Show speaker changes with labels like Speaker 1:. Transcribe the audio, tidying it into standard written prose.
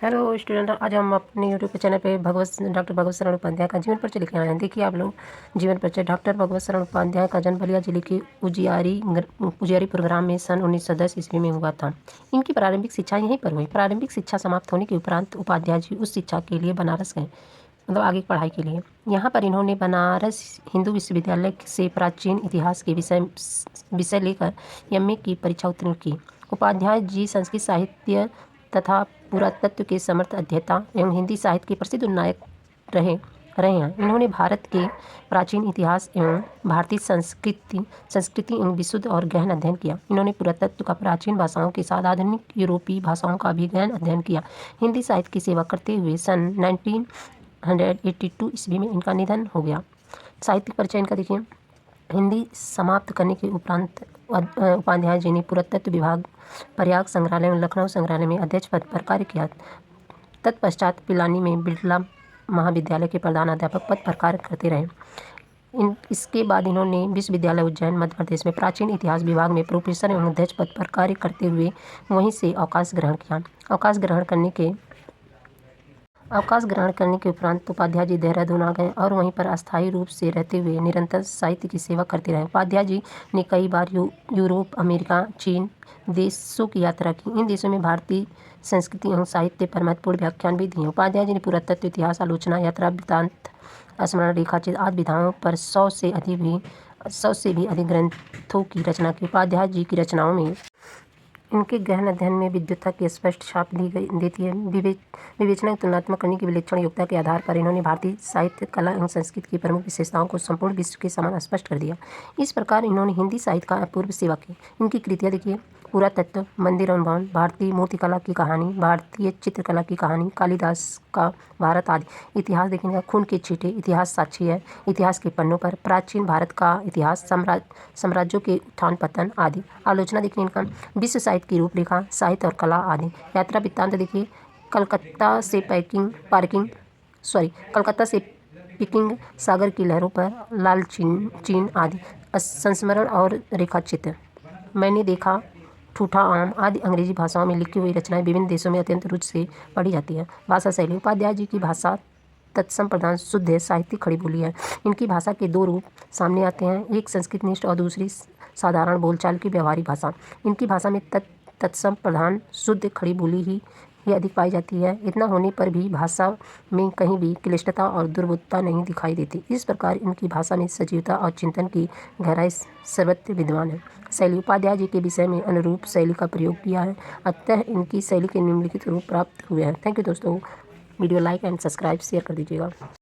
Speaker 1: Hello student, आज हम अपने यूट्यूब चैनल पे डॉक्टर भगवत शरण उपाध्याय का जीवन परिचय लेके आए हैं। देखिए आप लोग, जीवन परिचय। डॉक्टर भगवत शरण उपाध्याय का जन्म बलिया जिले के उजियारीपुर ग्राम में सन 1910 ईस्वी में हुआ था। इनकी प्रारंभिक शिक्षा यहीं पर हुई। प्रारंभिक शिक्षा समाप्त होने के उपरांत उपाध्याय जी उस शिक्षा के लिए बनारस गए, मतलब आगे की पढ़ाई के लिए। यहाँ पर इन्होंने बनारस हिंदू विश्वविद्यालय से प्राचीन इतिहास के विषय लेकर एमए की परीक्षा उत्तीर्ण की। उपाध्याय जी संस्कृत साहित्य तथा पुरातत्व के समर्थ अध्येता एवं हिंदी साहित्य के प्रसिद्ध नायक रहे हैं। इन्होंने भारत के प्राचीन इतिहास एवं भारतीय संस्कृति एवं विशुद्ध और गहन अध्ययन किया। इन्होंने पुरातत्व का प्राचीन भाषाओं के साथ आधुनिक यूरोपीय भाषाओं का भी गहन अध्ययन किया। हिंदी साहित्य की सेवा करते हुए सन 1982 ईस्वी में इनका निधन हो गया। साहित्यिक परिचय इनका देखिए। हिंदी समाप्त करने के उपरांत उपाध्याय जी ने पुरातत्व विभाग, प्रयाग संग्रहालय एवं लखनऊ संग्रहालय में अध्यक्ष पद पर कार्य किया। तत्पश्चात पिलानी में बिरला महाविद्यालय के प्रधान अध्यापक पद पर कार्य करते रहे। इसके बाद इन्होंने विश्वविद्यालय उज्जैन मध्य प्रदेश में प्राचीन इतिहास विभाग में प्रोफेसर एवं अध्यक्ष पद पर कार्य करते हुए वहीं से अवकाश ग्रहण किया। अवकाश ग्रहण करने के उपरांत उपाध्याय जी देहरादून आ गए और वहीं पर अस्थायी रूप से रहते हुए निरंतर साहित्य की सेवा करते रहे। उपाध्याय जी ने कई बार यूरोप, अमेरिका, चीन देशों की यात्रा की। इन देशों में भारतीय संस्कृति एवं साहित्य पर महत्वपूर्ण व्याख्यान भी दिए। उपाध्याय जी ने पुरातत्व, इतिहास, आलोचना, यात्रा वृत्तांत, स्मरण, रेखाचित्र आदि विधाओं पर 100 से भी अधिक ग्रंथों की रचना की। उपाध्याय जी की रचनाओं में इनके गहन अध्ययन में विद्वत्ता की स्पष्ट छाप देती है। विवेचना तुलनात्मक करने की विलक्षण योग्यता के आधार पर इन्होंने भारतीय साहित्य, कला एवं संस्कृति की प्रमुख विशेषताओं को संपूर्ण विश्व के समान स्पष्ट कर दिया। इस प्रकार इन्होंने हिंदी साहित्य का अपूर्व सेवा की। इनकी कृतियाँ देखिए। पुरातत्व, मंदिर एवं भवन, भारतीय मूर्तिकला की कहानी, भारतीय चित्रकला की कहानी, कालिदास का भारत आदि। इतिहास देखिए, खून के छींटे, इतिहास साक्षी है, इतिहास के पन्नों पर, प्राचीन भारत का इतिहास, साम्राज्यों के उत्थान पतन आदि। आलोचना देखिए इनका, विश्व साहित्य की रूपरेखा, साहित्य और कला आदि। यात्रा वृत्तांत देखिए, कलकत्ता से पिकिंग, सागर की लहरों पर, लाल चीन आदि। संस्मरण और रेखाचित्र, मैंने देखा, ठूठा आम आदि अंग्रेजी भाषाओं में लिखी हुई रचनाएं विभिन्न देशों में अत्यंत रुचि से पढ़ी जाती है। भाषा शैली, उपाध्याय जी की भाषा तत्सम प्रधान शुद्ध है, साहित्यिक खड़ी बोली है। इनकी भाषा के दो रूप सामने आते हैं, एक संस्कृतनिष्ठ और दूसरी साधारण बोलचाल की व्यवहारिक भाषा। इनकी भाषा में तत्सम प्रधान शुद्ध खड़ी बोली ही अधिक पाई जाती है। इतना होने पर भी भाषा में कहीं भी क्लिष्टता और दुर्बोधता नहीं दिखाई देती। इस प्रकार इनकी भाषा में सजीवता और चिंतन की गहराई सर्वत्र विद्यमान है। शैली, उपाध्याय जी के विषय में अनुरूप शैली का प्रयोग किया है, अतः इनकी शैली के निम्नलिखित रूप प्राप्त हुए हैं। थैंक यू दोस्तों। Video like and subscribe share कर दीजिएगा।